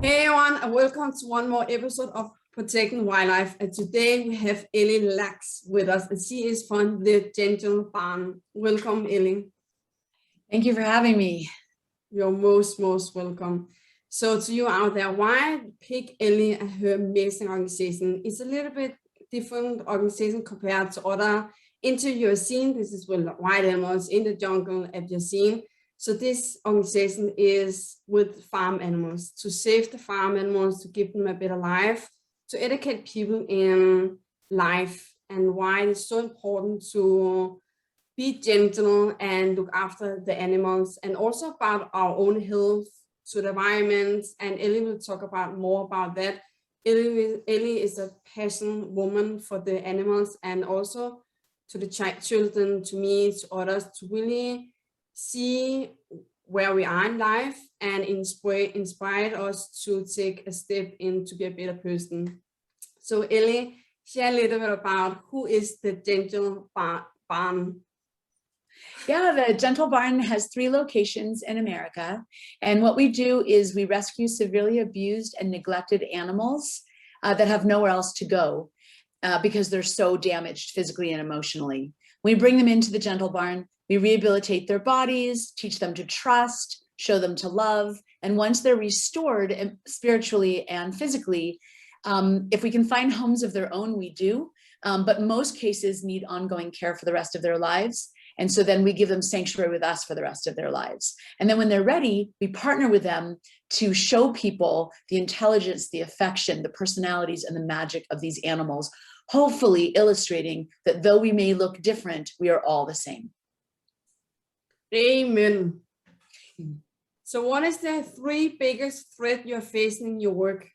Hey everyone, and welcome to one more episode of Protecting Wildlife. And today we have Ellie Laks with us, and she is from the Gentle Barn. Welcome, Ellie. Thank you for having me. You're most welcome. So to you out there, why pick Ellie and her amazing organization? It's a little bit different organization compared to other interviews you've seen. This is with wild animals in the jungle at your scene. So this organization is with farm animals, to save the farm animals, to give them a better life, to educate people in life, and why it's so important to be gentle and look after the animals, and also about our own health, to the environment. And Ellie will talk about more about that. Ellie is a passionate woman for the animals, and also to the children, to me, to others, to really see where we are in life and inspire us to take a step in to be a better person. So Ellie, share a little bit about who is the Gentle Barn. Yeah, the Gentle Barn has 3 locations in America. And what we do is we rescue severely abused and neglected animals that have nowhere else to go because they're so damaged physically and emotionally. We bring them into the Gentle Barn. We rehabilitate their bodies, teach them to trust, show them to love. And once they're restored spiritually and physically, if we can find homes of their own, we do. But most cases need ongoing care for the rest of their lives. And so then we give them sanctuary with us for the rest of their lives. And then when they're ready, we partner with them to show people the intelligence, the affection, the personalities, and the magic of these animals, hopefully illustrating that though we may look different, we are all the same. Amen. So what is the 3 biggest threats you're facing in your work?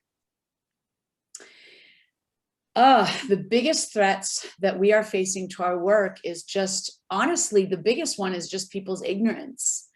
The biggest threats that we are facing to our work is just, honestly, the biggest one is just people's ignorance.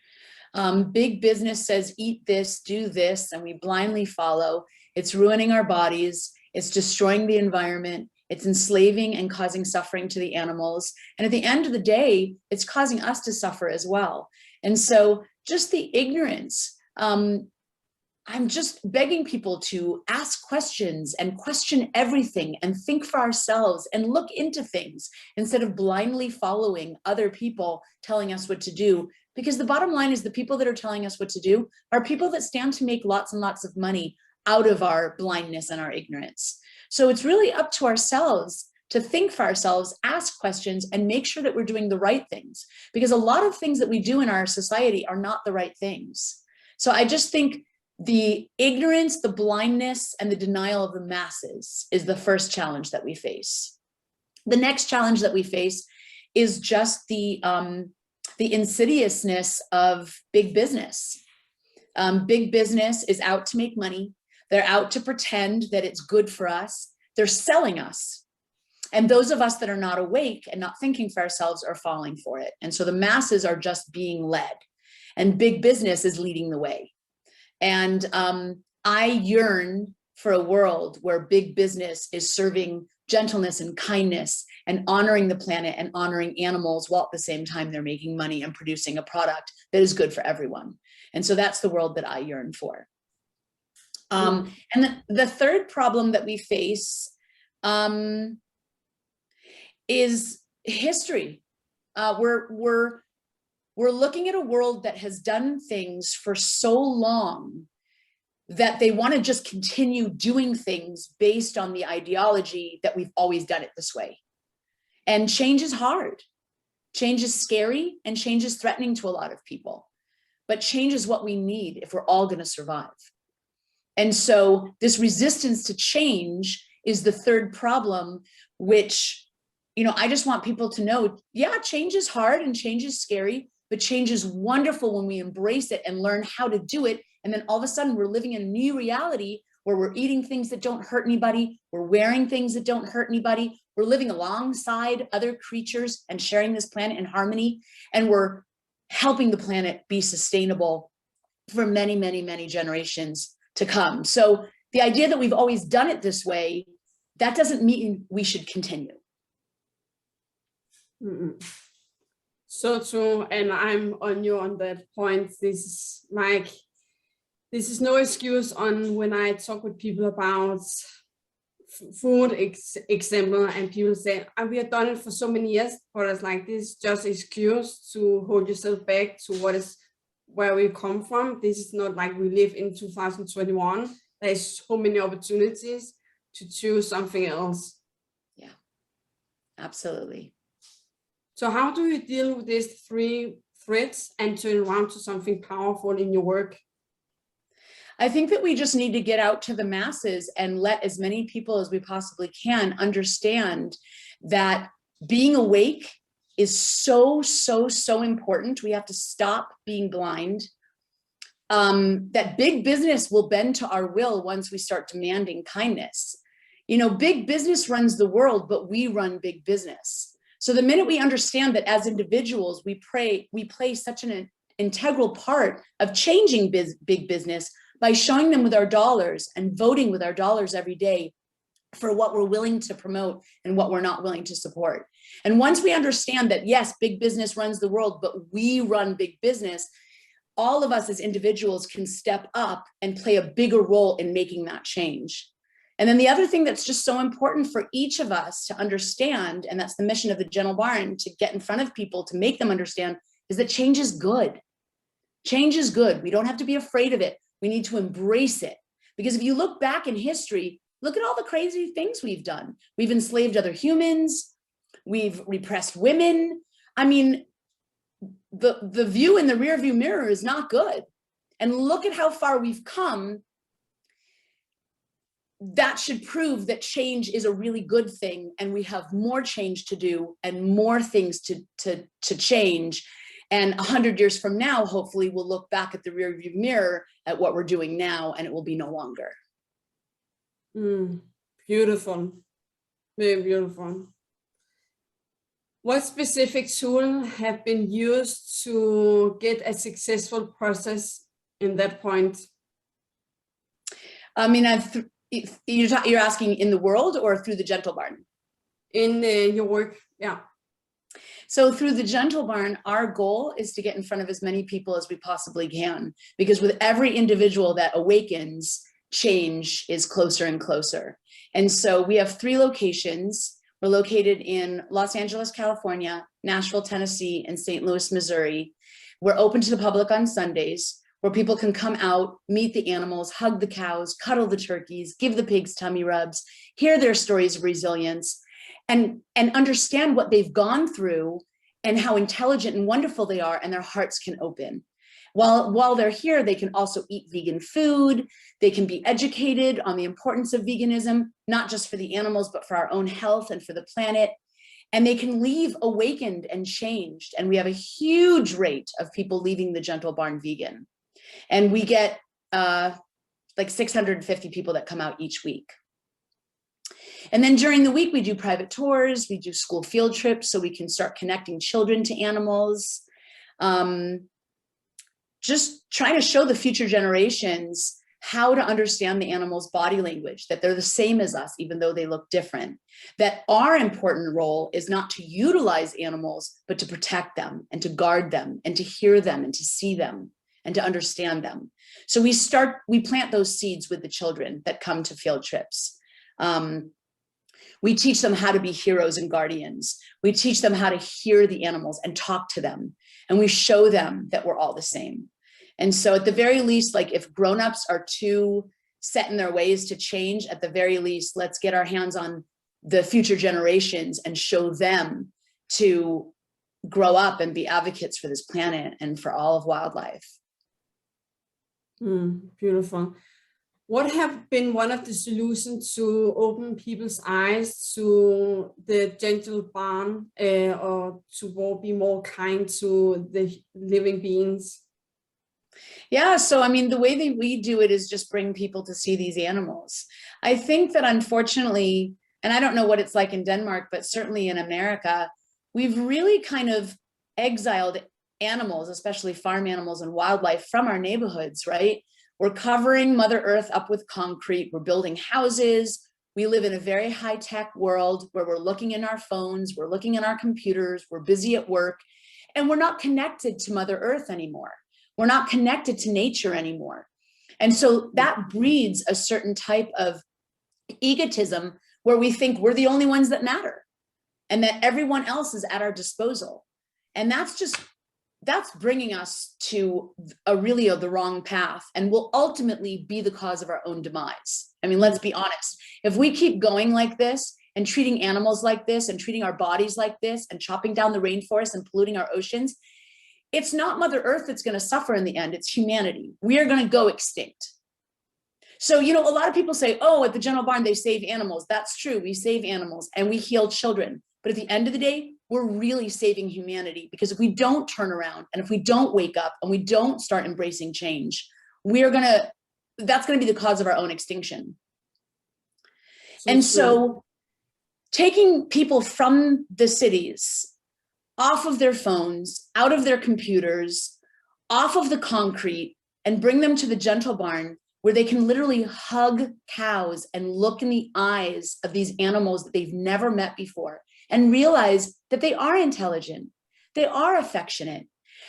Big business says, eat this, do this, and we blindly follow. It's ruining our bodies. It's destroying the environment. It's enslaving and causing suffering to the animals. And at the end of the day, it's causing us to suffer as well. And so just the ignorance, I'm just begging people to ask questions and question everything and think for ourselves and look into things instead of blindly following other people telling us what to do. Because the bottom line is the people that are telling us what to do are people that stand to make lots and lots of money out of our blindness and our ignorance. So it's really up to ourselves to think for ourselves, ask questions, and make sure that we're doing the right things. Because a lot of things that we do in our society are not the right things. So I just think the ignorance, the blindness, and the denial of the masses is the first challenge that we face. The next challenge that we face is just the insidiousness of big business. Big business is out to make money. They're out to pretend that it's good for us. They're selling us. And those of us that are not awake and not thinking for ourselves are falling for it. And so the masses are just being led, and big business is leading the way. And I yearn for a world where big business is serving gentleness and kindness and honoring the planet and honoring animals, while at the same time they're making money and producing a product that is good for everyone. And so that's the world that I yearn for. And the third problem that we face is history. We're looking at a world that has done things for so long that they want to just continue doing things based on the ideology that we've always done it this way. And change is hard. Change is scary, and change is threatening to a lot of people. But change is what we need if we're all going to survive. And so this resistance to change is the third problem, which, I just want people to know, yeah, change is hard and change is scary, but change is wonderful when we embrace it and learn how to do it. And then all of a sudden we're living in a new reality where we're eating things that don't hurt anybody. We're wearing things that don't hurt anybody. We're living alongside other creatures and sharing this planet in harmony. And we're helping the planet be sustainable for many, many, many generations to come. So the idea that we've always done it this way, that doesn't mean we should continue. So true, and I'm on you on that point. This is like This is no excuse on when I talk with people about food example, and people say, we have done it for so many years, but it's like this just excuse to hold yourself back to where we come from. This is not like we live in 2021. There's so many opportunities to choose something else. Yeah, absolutely. So how do you deal with these three threats and turn around to something powerful in your work? I think that we just need to get out to the masses and let as many people as we possibly can understand that being awake is so, so, so important. We have to stop being blind. That big business will bend to our will once we start demanding kindness. You know, big business runs the world, but we run big business. So the minute we understand that as individuals, we play such an integral part of changing big business by showing them with our dollars and voting with our dollars every day for what we're willing to promote and what we're not willing to support. And once we understand that, yes, big business runs the world, but we run big business, all of us as individuals can step up and play a bigger role in making that change. And then the other thing that's just so important for each of us to understand, and that's the mission of the Gentle Barn, to get in front of people, to make them understand, is that change is good. Change is good. We don't have to be afraid of it. We need to embrace it. Because if you look back in history, look at all the crazy things we've done. We've enslaved other humans. We've repressed women. I mean, the view in the rearview mirror is not good. And look at how far we've come. That should prove that change is a really good thing, and we have more change to do and more things to change. And 100 years from now, hopefully we'll look back at the rearview mirror at what we're doing now, and it will be no longer. Beautiful, very beautiful. What specific tools have been used to get a successful process in that point? I mean, you're asking in the world or through the Gentle Barn? In your work, yeah. So through the Gentle Barn, our goal is to get in front of as many people as we possibly can, because with every individual that awakens, change is closer and closer. And so we have 3 locations. We're located in Los Angeles, California, Nashville, Tennessee, and St. Louis, Missouri. We're open to the public on Sundays, where people can come out, meet the animals, hug the cows, cuddle the turkeys, give the pigs tummy rubs, hear their stories of resilience, and understand what they've gone through and how intelligent and wonderful they are, and their hearts can open. While they're here, they can also eat vegan food. They can be educated on the importance of veganism, not just for the animals, but for our own health and for the planet. And they can leave awakened and changed. And we have a huge rate of people leaving the Gentle Barn vegan. And we get like 650 people that come out each week. And then during the week, we do private tours, we do school field trips so we can start connecting children to animals. Just trying to show the future generations how to understand the animal's body language, that they're the same as us, even though they look different. That our important role is not to utilize animals, but to protect them and to guard them and to hear them and to see them and to understand them. So we plant those seeds with the children that come to field trips. We teach them how to be heroes and guardians. We teach them how to hear the animals and talk to them. And we show them that we're all the same. And so at the very least, like if grownups are too set in their ways to change, at the very least, let's get our hands on the future generations and show them to grow up and be advocates for this planet and for all of wildlife. Beautiful. What have been one of the solutions to open people's eyes to the Gentle Barn or to be more kind to the living beings? Yeah, so I mean, the way that we do it is just bring people to see these animals. I think that unfortunately, and I don't know what it's like in Denmark, but certainly in America, we've really kind of exiled animals, especially farm animals and wildlife, from our neighborhoods, right? We're covering Mother Earth up with concrete. We're building houses. We live in a very high-tech world where we're looking in our phones, we're looking in our computers, we're busy at work, and we're not connected to Mother Earth anymore. We're not connected to nature anymore. And so that breeds a certain type of egotism where we think we're the only ones that matter and that everyone else is at our disposal. And that's bringing us to the wrong path and will ultimately be the cause of our own demise. I mean, let's be honest. If we keep going like this and treating animals like this and treating our bodies like this and chopping down the rainforest and polluting our oceans, it's not Mother Earth that's going to suffer in the end. It's humanity. We are going to go extinct. So, a lot of people say, oh, at the General Barn, they save animals. That's true. We save animals and we heal children. But at the end of the day, we're really saving humanity, because if we don't turn around and if we don't wake up and we don't start embracing change, that's going to be the cause of our own extinction. So taking people from the cities, off of their phones, out of their computers, off of the concrete, and bring them to the Gentle Barn, where they can literally hug cows and look in the eyes of these animals that they've never met before and realize that they are intelligent, they are affectionate,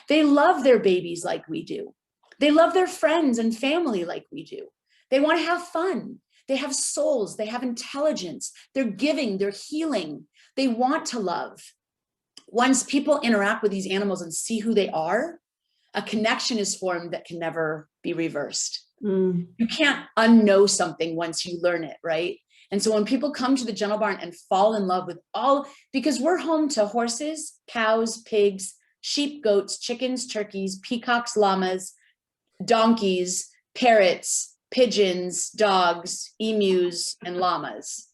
they love their babies like we do, they love their friends and family like we do, they want to have fun, they have souls, they have intelligence, they're giving, they're healing, they want to love. Once people interact with these animals and see who they are, a connection is formed that can never be reversed. You can't unknow something once you learn it, right? And so when people come to the Gentle Barn and fall in love with because we're home to horses, cows, pigs, sheep, goats, chickens, turkeys, peacocks, llamas, donkeys, parrots, pigeons, dogs, emus, and llamas.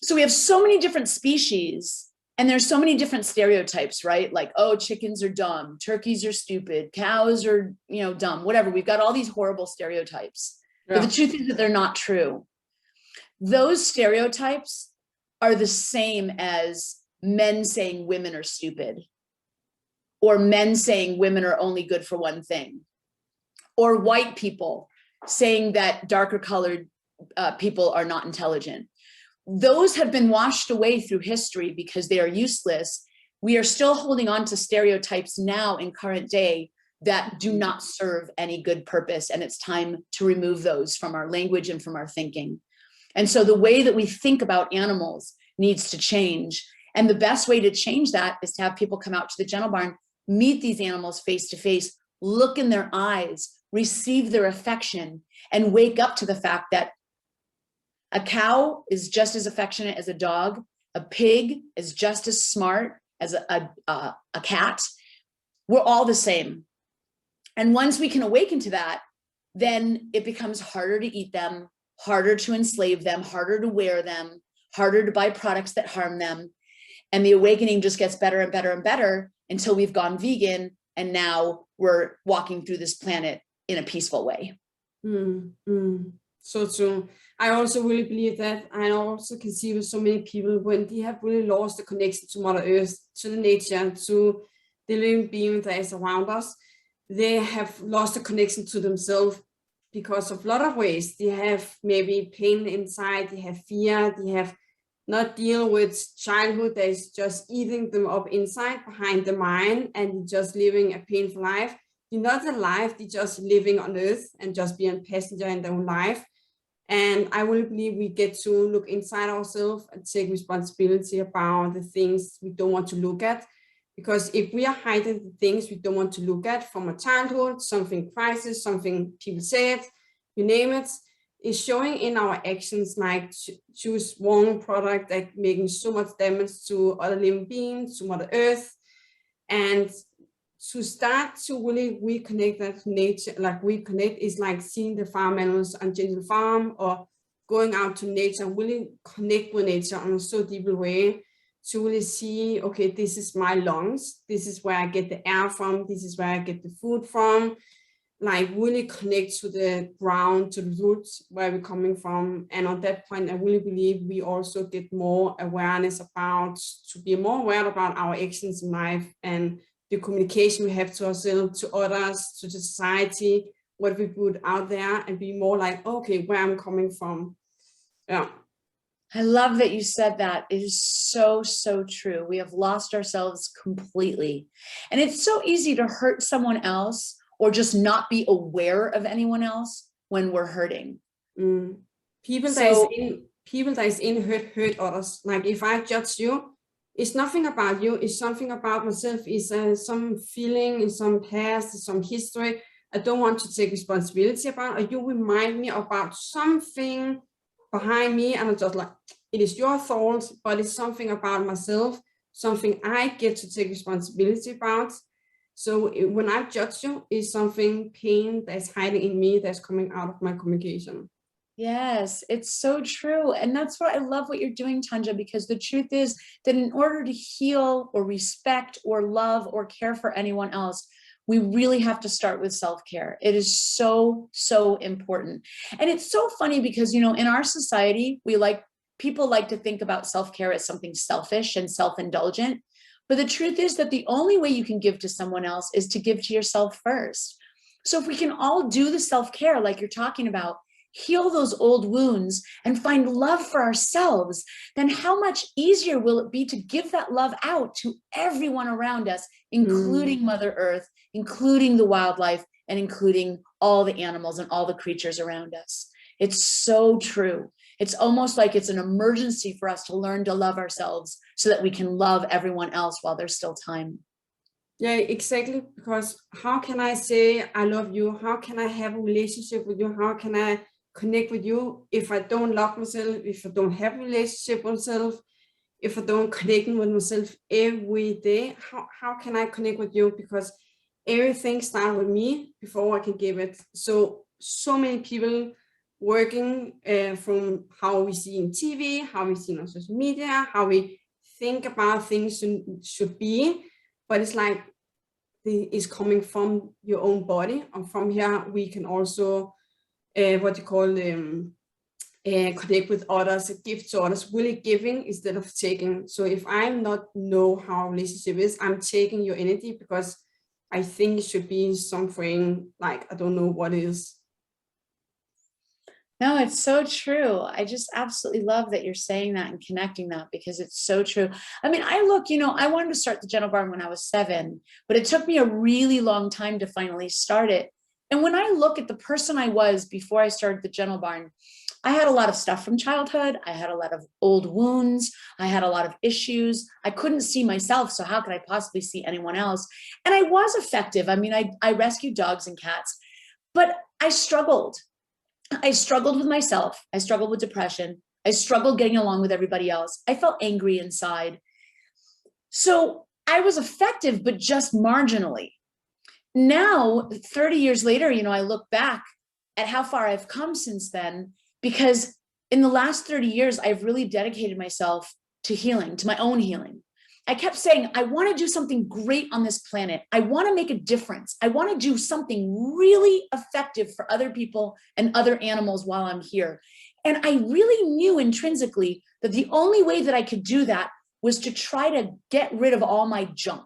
So we have so many different species, and there's so many different stereotypes, right? Like, oh, chickens are dumb, turkeys are stupid, cows are, dumb, whatever. We've got all these horrible stereotypes. Yeah. But the truth is that they're not true. Those stereotypes are the same as men saying women are stupid, or men saying women are only good for one thing, or white people saying that darker colored people are not intelligent. Those have been washed away through history because they are useless. We are still holding on to stereotypes now in current day that do not serve any good purpose. And it's time to remove those from our language and from our thinking. And so the way that we think about animals needs to change. And the best way to change that is to have people come out to the Gentle Barn, meet these animals face to face, look in their eyes, receive their affection, and wake up to the fact that a cow is just as affectionate as a dog. A pig is just as smart as a cat. We're all the same. And once we can awaken to that, then it becomes harder to eat them, harder to enslave them, harder to wear them, harder to buy products that harm them. And the awakening just gets better and better and better until we've gone vegan. And now we're walking through this planet in a peaceful way. So true. I also really believe that. I also can see with so many people when they have really lost the connection to Mother Earth, to the nature, to the living being that is around us, they have lost the connection to themselves because of a lot of ways. They have maybe pain inside, they have fear, they have not deal with childhood that is just eating them up inside behind the mind and just living a painful life. They're not alive, they're just living on earth and just being a passenger in their own life. And I really believe we get to look inside ourselves and take responsibility about the things we don't want to look at. Because if we are hiding the things we don't want to look at from a childhood, something crisis, something people said, you name it, is showing in our actions, like choose one product that making so much damage to other living beings, to Mother Earth, and to start to really reconnect that to nature. Like reconnect is like seeing the farm animals on Gentle Farm, or going out to nature and really connect with nature on a so deep way to really see, okay, this is my lungs, this is where I get the air from, this is where I get the food from. Like really connect to the ground, to the roots where we're coming from. And on that point, I really believe we also get more awareness about, to be more aware about our actions in life and the communication we have to ourselves, to others, to the society, what we put out there, and be more like, okay, where I'm coming from. Yeah. I love that you said that. It is so, so true. We have lost ourselves completely. And it's so easy to hurt someone else or just not be aware of anyone else when we're hurting. Mm. People that is in hurt others. Like if I judge you, it's nothing about you, it's something about myself, it's some feeling, it's some past, it's some history I don't want to take responsibility about, or you remind me about something behind me, and I'm just like, it is your fault, but it's something about myself, something I get to take responsibility about. So when I judge you, it's something pain that's hiding in me that's coming out of my communication. Yes, it's so true. And that's what I love what you're doing, Tanja, because the truth is that in order to heal or respect or love or care for anyone else, we really have to start with self-care. It is so, so important. And it's so funny because, you know, in our society, people like to think about self-care as something selfish and self-indulgent. But the truth is that the only way you can give to someone else is to give to yourself first. So if we can all do the self-care like you're talking about, heal those old wounds and find love for ourselves, then how much easier will it be to give that love out to everyone around us, including Mother Earth, including the wildlife, and including all the animals and all the creatures around us. It's so true. It's almost like it's an emergency for us to learn to love ourselves so that we can love everyone else while there's still time. Yeah, exactly. Because how can I say I love you? How can I have a relationship with you? How can I connect with you if I don't love myself, if I don't have a relationship with myself, if I don't connect with myself every day? How can I connect with you? Because everything starts with me before I can give it. So many people working from how we see in TV, how we see on social media, how we think about things should be, but it's like it's coming from your own body, and from here we can also what you call connect with others, give to others, really giving instead of taking. So if I'm not know how a relationship is, I'm taking your energy because I think it should be something like, I don't know what is. No, it's so true. I just absolutely love that you're saying that and connecting that because it's so true. I mean, I wanted to start the Gentle Barn when I was 7, but it took me a really long time to finally start it. And when I look at the person I was before I started the Gentle Barn, I had a lot of stuff from childhood. I had a lot of old wounds. I had a lot of issues. I couldn't see myself. So how could I possibly see anyone else? And I was effective. I mean, I rescued dogs and cats, but I struggled. I struggled with myself. I struggled with depression. I struggled getting along with everybody else. I felt angry inside. So I was effective, but just marginally. Now, 30 years later, you know, I look back at how far I've come since then, because in the last 30 years, I've really dedicated myself to healing, to my own healing. I kept saying, I want to do something great on this planet. I want to make a difference. I want to do something really effective for other people and other animals while I'm here. And I really knew intrinsically that the only way that I could do that was to try to get rid of all my junk,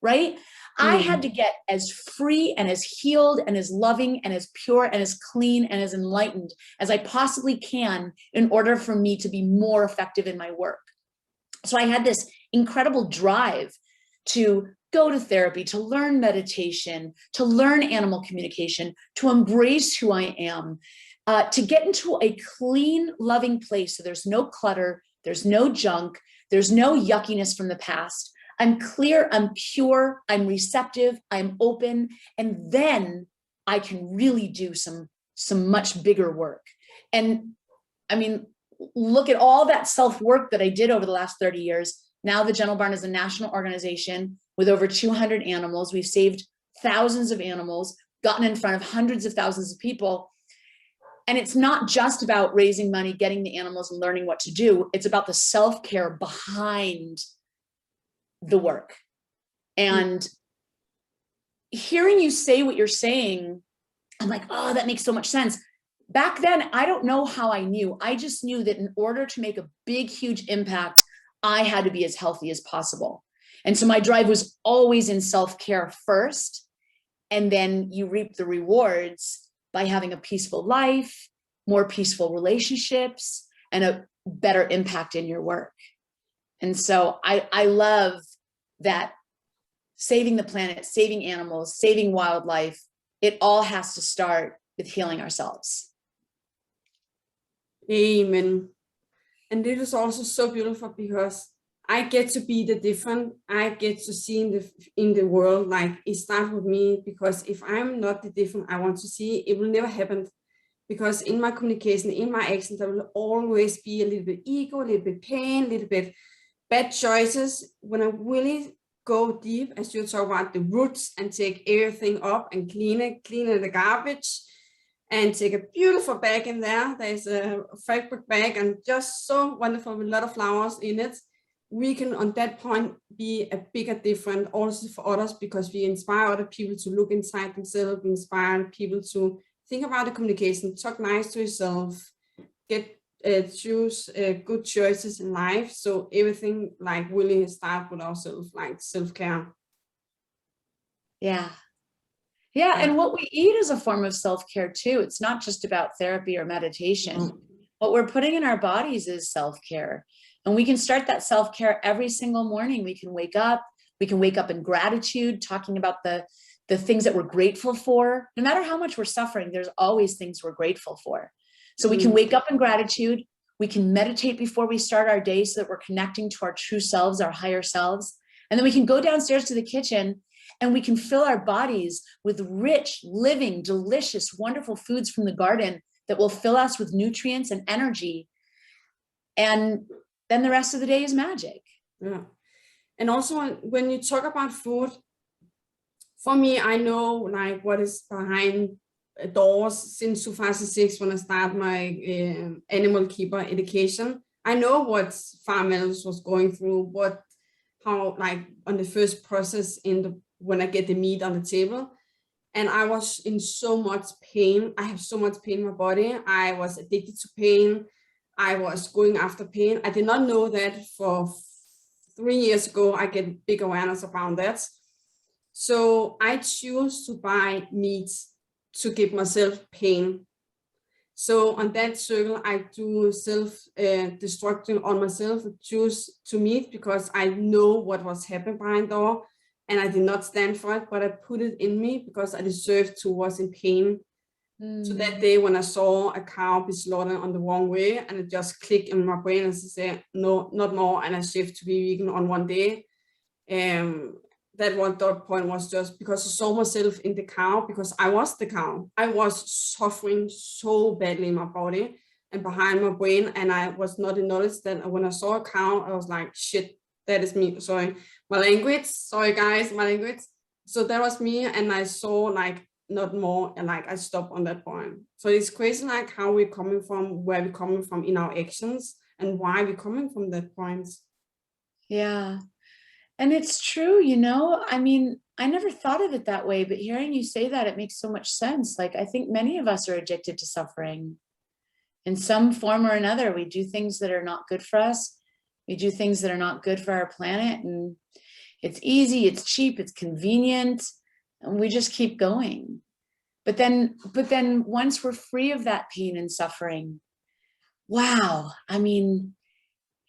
right? I had to get as free and as healed and as loving and as pure and as clean and as enlightened as I possibly can in order for me to be more effective in my work. So I had this incredible drive to go to therapy, to learn meditation, to learn animal communication, to embrace who I am, to get into a clean, loving place. So there's no clutter, there's no junk, there's no yuckiness from the past. I'm clear, I'm pure, I'm receptive, I'm open, and then I can really do some much bigger work. And I mean, look at all that self-work that I did over the last 30 years. Now the Gentle Barn is a national organization with over 200 animals. We've saved thousands of animals, gotten in front of hundreds of thousands of people. And it's not just about raising money, getting the animals and learning what to do. It's about the self-care behind the work. And hearing you say what you're saying, I'm like, oh, that makes so much sense. Back then, I don't know how I knew. I just knew that in order to make a big, huge impact, I had to be as healthy as possible. And so my drive was always in self-care first. And then you reap the rewards by having a peaceful life, more peaceful relationships, and a better impact in your work. And so I love that saving the planet, saving animals, saving wildlife, it all has to start with healing ourselves. Amen. And it is also so beautiful because I get to be the different. I get to see in the world, like it starts with me, because if I'm not the different I want to see, it will never happen. Because in my communication, in my actions, there will always be a little bit ego, a little bit pain, a little bit bad choices. When I really go deep, as you talk about the roots, and take everything up and clean it the garbage, and take a beautiful bag in there. There's a fabric bag and just so wonderful with a lot of flowers in it. We can on that point be a bigger difference also for others, because we inspire other people to look inside themselves, we inspire people to think about the communication, talk nice to yourself, get choose good choices in life. So everything like really start with ourselves, like self-care. Yeah. Yeah, and what we eat is a form of self-care too. It's not just about therapy or meditation. What we're putting in our bodies is self-care. And we can start that self-care every single morning. We can wake up in gratitude, talking about the things that we're grateful for. No matter how much we're suffering, there's always things we're grateful for. So we can wake up in gratitude. We can meditate before we start our day so that we're connecting to our true selves, our higher selves. And then we can go downstairs to the kitchen and we can fill our bodies with rich, living, delicious, wonderful foods from the garden that will fill us with nutrients and energy. And then the rest of the day is magic. Yeah. And also when you talk about food, for me, I know like what is behind doors since 2006 when I started my animal keeper education. I know what farm animals was going through, how like on the first process when I get the meat on the table. And I was in so much pain. I have so much pain in my body. I was addicted to pain. I was going after pain. I did not know that for 3 years ago. I get big awareness around that. So I choose to buy meat to give myself pain. So on that circle, I do self-destruction on myself, choose to meet, because I know what was happening behind the door and I did not stand for it, but I put it in me because I deserved to was in pain. So that day when I saw a cow be slaughtered on the wrong way, and it just clicked in my brain and I said, no, not more. And I shift to be vegan on one day. That one dot point was just because I saw myself in the cow, because I was the cow. I was suffering so badly in my body and behind my brain, and I was not acknowledged that when I saw a cow, I was like, shit, that is me. Sorry, my language. Sorry guys, my language. So that was me, and I saw like not more, and like I stopped on that point. So it's crazy like how we're coming from, where we're coming from in our actions, and why we're coming from that point. Yeah. And it's true, I mean, I never thought of it that way, but hearing you say that, it makes so much sense. Like, I think many of us are addicted to suffering in some form or another. We do things that are not good for us. We do things that are not good for our planet. And it's easy, it's cheap, it's convenient, and we just keep going. But then once we're free of that pain and suffering, wow, I mean,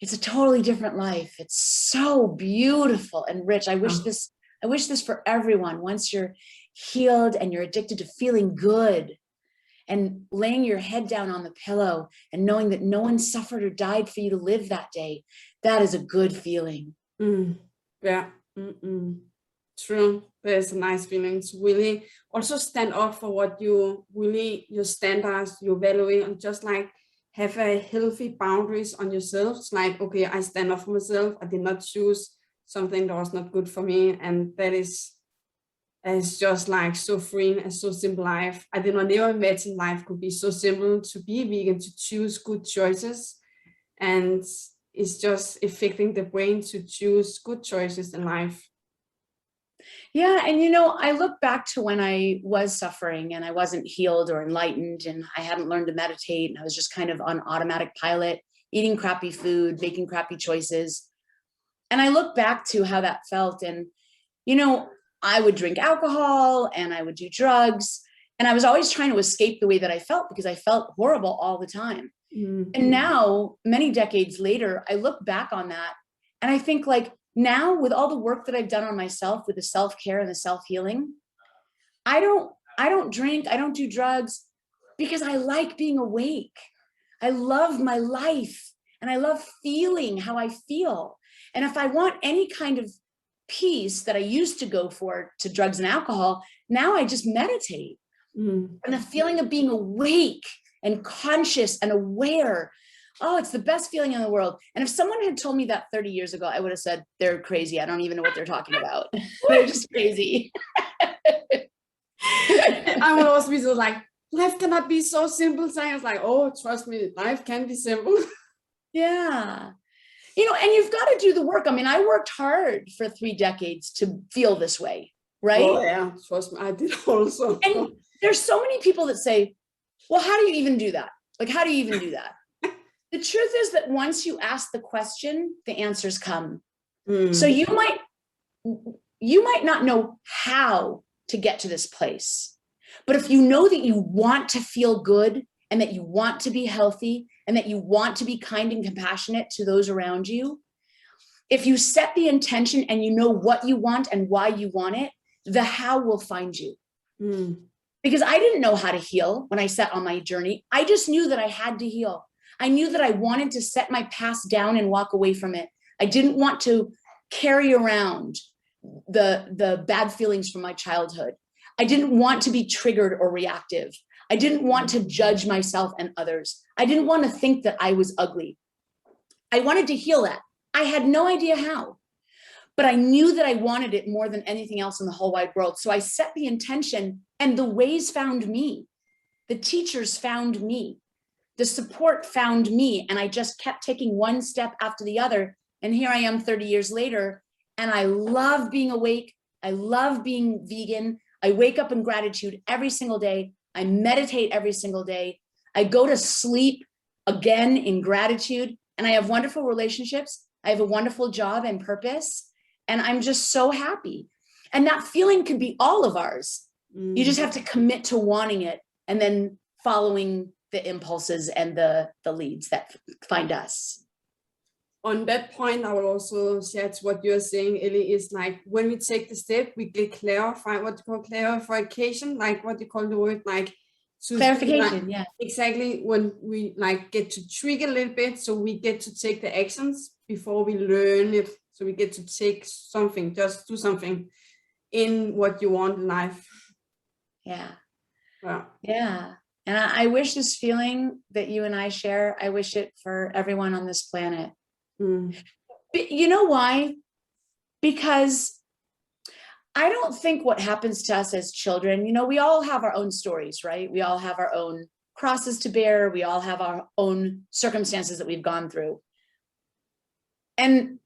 it's a totally different life. It's so beautiful and rich. I wish this for everyone. Once you're healed and you're addicted to feeling good and laying your head down on the pillow and knowing that no one suffered or died for you to live that day, that is a good feeling. Yeah. True. There's a nice feeling to really also stand up for what your standards, your value, and just like have a healthy boundaries on yourself. It's like, okay, I stand up for myself. I did not choose something that was not good for me. And that is just like so freeing and so simple life. I did not never imagine life could be so simple, to be vegan, to choose good choices. And it's just affecting the brain to choose good choices in life. Yeah. And, I look back to when I was suffering and I wasn't healed or enlightened, and I hadn't learned to meditate, and I was just kind of on automatic pilot, eating crappy food, making crappy choices. And I look back to how that felt. And, I would drink alcohol and I would do drugs. And I was always trying to escape the way that I felt, because I felt horrible all the time. And now, many decades later, I look back on that and I think, like, now with all the work that I've done on myself with the self-care and the self-healing, I don't drink, I don't do drugs. because I like being awake. I love my life and I love feeling how I feel. And if I want any kind of peace that I used to go for to drugs and alcohol, now I just meditate. And the feeling of being awake and conscious and aware, oh, it's the best feeling in the world. And if someone had told me that 30 years ago, I would have said, they're crazy. I don't even know what they're talking about. They're just crazy. I would also be so like, life cannot be so simple. So I was like, oh, trust me, life can be simple. Yeah. You know, and you've got to do the work. I mean, I worked hard for 3 decades to feel this way, right? Oh yeah, trust me, I did also. And there's so many people that say, well, how do you even do that? Like, how do you even do that? The truth is that once you ask the question, the answers come. So you might not know how to get to this place, but if you know that you want to feel good and that you want to be healthy and that you want to be kind and compassionate to those around you, if you set the intention and you know what you want and why you want it, the how will find you. Because I didn't know how to heal when I set on my journey. I just knew that I had to heal. I knew that I wanted to set my past down and walk away from it. I didn't want to carry around the bad feelings from my childhood. I didn't want to be triggered or reactive. I didn't want to judge myself and others. I didn't want to think that I was ugly. I wanted to heal that. I had no idea how, but I knew that I wanted it more than anything else in the whole wide world. So I set the intention and the ways found me. The teachers found me. The support found me. And I just kept taking one step after the other. And here I am 30 years later. And I love being awake. I love being vegan. I wake up in gratitude every single day. I meditate every single day. I go to sleep again in gratitude. And I have wonderful relationships. I have a wonderful job and purpose. And I'm just so happy. And that feeling can be all of ours. You just have to commit to wanting it and then following the impulses and the leads that find us. On that point, I will also share to what you're saying, Ellie, is like when we take the step, we get clarified, what you call clarification, like what you call the word, like clarification, like, yeah. Exactly, when we like get to trigger a little bit, so we get to take the actions before we learn it. So we get to take something, just do something in what you want in life. Yeah. Wow. Yeah. And I wish this feeling that you and I share, I wish it for everyone on this planet. But you know why? Because I don't think what happens to us as children, you know, we all have our own stories, right? We all have our own crosses to bear. We all have our own circumstances that we've gone through. And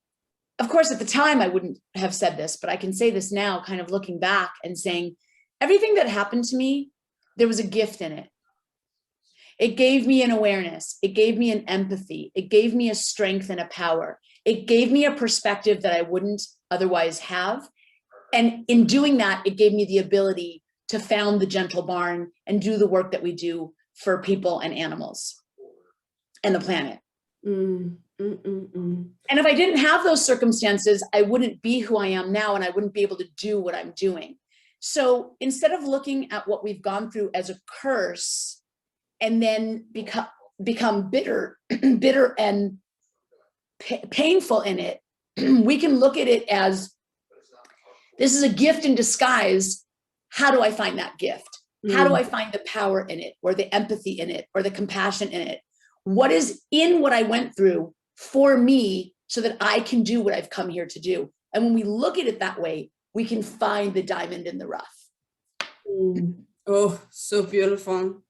of course, at the time, I wouldn't have said this, but I can say this now, kind of looking back and saying, everything that happened to me, there was a gift in it. It gave me an awareness. It gave me an empathy. It gave me a strength and a power. It gave me a perspective that I wouldn't otherwise have. And in doing that, it gave me the ability to found the Gentle Barn and do the work that we do for people and animals and the planet. And if I didn't have those circumstances, I wouldn't be who I am now, and I wouldn't be able to do what I'm doing. So instead of looking at what we've gone through as a curse and then become bitter and painful in it, we can look at it as, this is a gift in disguise. How do I find that gift? How do I find the power in it, or the empathy in it, or the compassion in it? What is in what I went through for me so that I can do what I've come here to do? And when we look at it that way, we can find the diamond in the rough. Oh, so beautiful.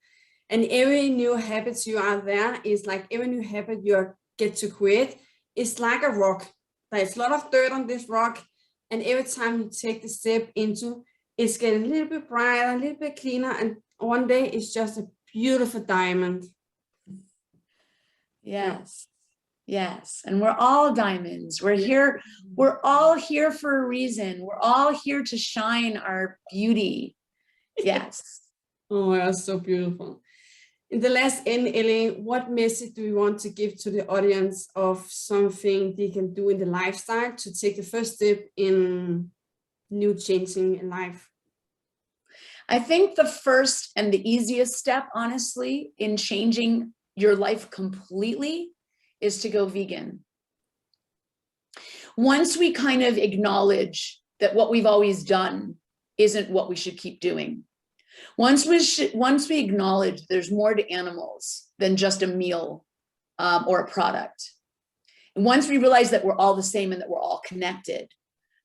And every new habit you are there is like every new habit you get to create is like a rock. There's a lot of dirt on this rock. And every time you take the step into, it's getting a little bit brighter, a little bit cleaner. And one day it's just a beautiful diamond. Yes. Yes. And we're all diamonds. We're here. We're all here for a reason. We're all here to shine our beauty. Yes. Oh, that's so beautiful. In the last end, Ellie, what message do you want to give to the audience of something they can do in the lifestyle to take the first step in new changing in life? I think the first and the easiest step, honestly, in changing your life completely is to go vegan. Once we kind of acknowledge that what we've always done isn't what we should keep doing, once we acknowledge there's more to animals than just a meal or a product, and once we realize that we're all the same and that we're all connected,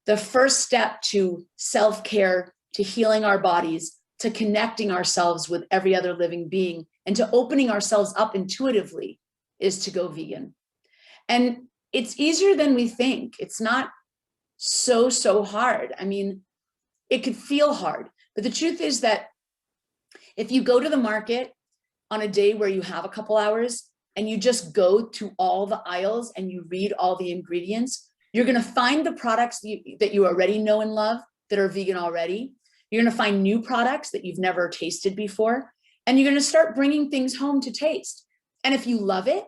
the first step to self-care, to healing our bodies, to connecting ourselves with every other living being, and to opening ourselves up intuitively is to go vegan. And it's easier than we think. It's not so hard. I mean, it could feel hard, but the truth is that if you go to the market on a day where you have a couple hours and you just go to all the aisles and you read all the ingredients, you're going to find the products that you already know and love that are vegan already. You're going to find new products that you've never tasted before, and you're going to start bringing things home to taste. And if you love it,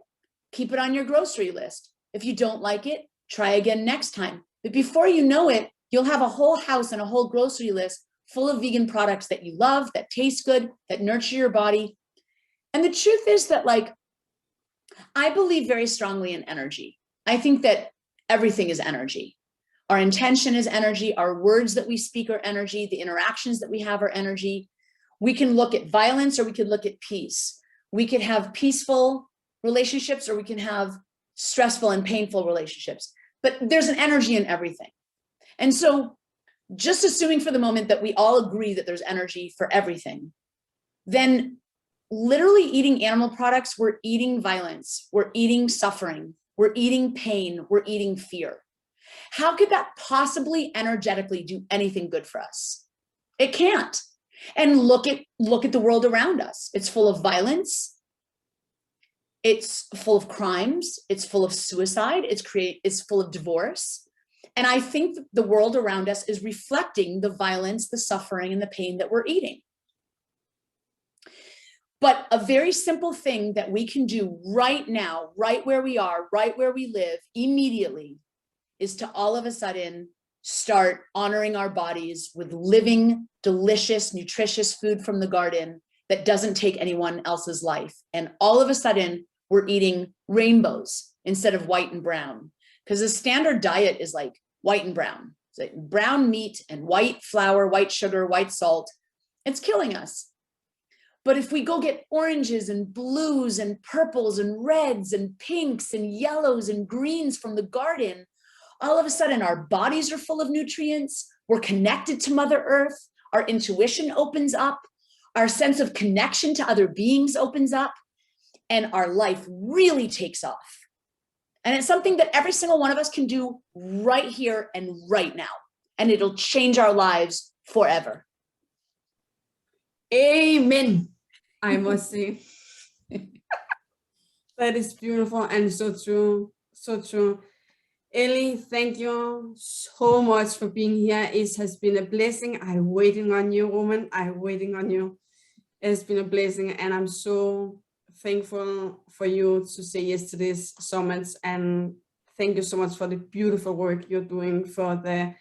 keep it on your grocery list. If you don't like it, try again next time. But before you know it, you'll have a whole house and a whole grocery list full of vegan products that you love, that taste good, that nurture your body. And the truth is that, like, I believe very strongly in energy. I think that everything is energy. Our intention is energy. Our words that we speak are energy. The interactions that we have are energy. We can look at violence or we could look at peace. We could have peaceful relationships or we can have stressful and painful relationships. But there's an energy in everything. And so just assuming for the moment that we all agree that there's energy for everything, then literally eating animal products, we're eating violence, we're eating suffering, we're eating pain, we're eating fear. How could that possibly energetically do anything good for us? It can't. And look at the world around us. It's full of violence. It's full of crimes. It's full of suicide. It's full of divorce. And I think the world around us is reflecting the violence, the suffering, and the pain that we're eating. But a very simple thing that we can do right now, right where we are, right where we live, immediately, is to all of a sudden start honoring our bodies with living, delicious, nutritious food from the garden that doesn't take anyone else's life. And all of a sudden, we're eating rainbows instead of white and brown. Because the standard diet is like white and brown. It's like brown meat and white flour, white sugar, white salt. It's killing us. But if we go get oranges and blues and purples and reds and pinks and yellows and greens from the garden, all of a sudden our bodies are full of nutrients. We're connected to Mother Earth. Our intuition opens up. Our sense of connection to other beings opens up. And our life really takes off. And it's something that every single one of us can do right here and right now. And it'll change our lives forever. Amen, I must say. That is beautiful and so true. So true. Ellie, thank you so much for being here. It has been a blessing. I'm waiting on you, woman. I'm waiting on you. It's been a blessing, and I'm so thankful for you to say yes to this summit. And thank you so much for the beautiful work you're doing for the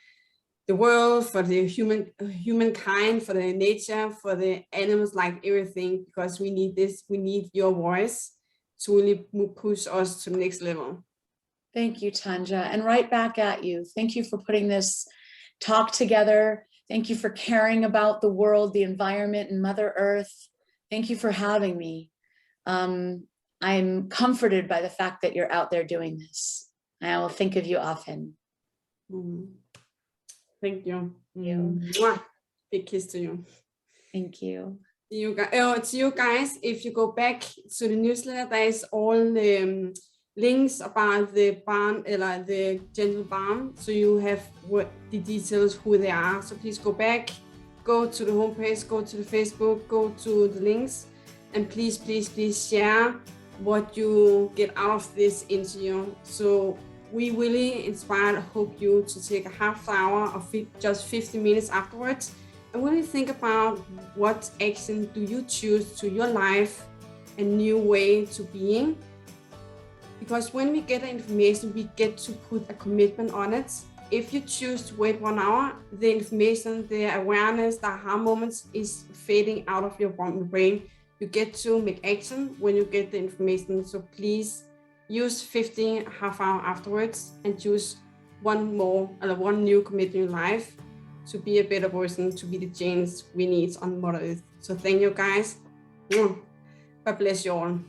world, for the humankind, for the nature, for the animals, like everything, because we need this. We need your voice to really push us to the next level. Thank you, Tanja, and right back at you. Thank you for putting this talk together. Thank you for caring about the world, the environment, and Mother Earth. Thank you for having me. I'm comforted by the fact that you're out there doing this. I will think of you often. Thank you. Big kiss to you. Thank you. To you guys, if you go back to the newsletter, there is all the links about the barn, the gentle barn, so you have the details, who they are. So please go back, go to the homepage, go to the Facebook, go to the links, and please share what you get out of this interview. So we really inspire, hope you to take a half hour or just 50 minutes afterwards and really think about what action do you choose to your life, a new way to being. Because when we get the information, we get to put a commitment on it. if you choose to wait 1 hour, the information, the awareness, the aha moments is fading out of your brain. You get to make action when you get the information. So please use 15 half hour afterwards and choose one new commitment in your life to be a better person, to be the change we need on Mother Earth. So thank you guys. God bless you all.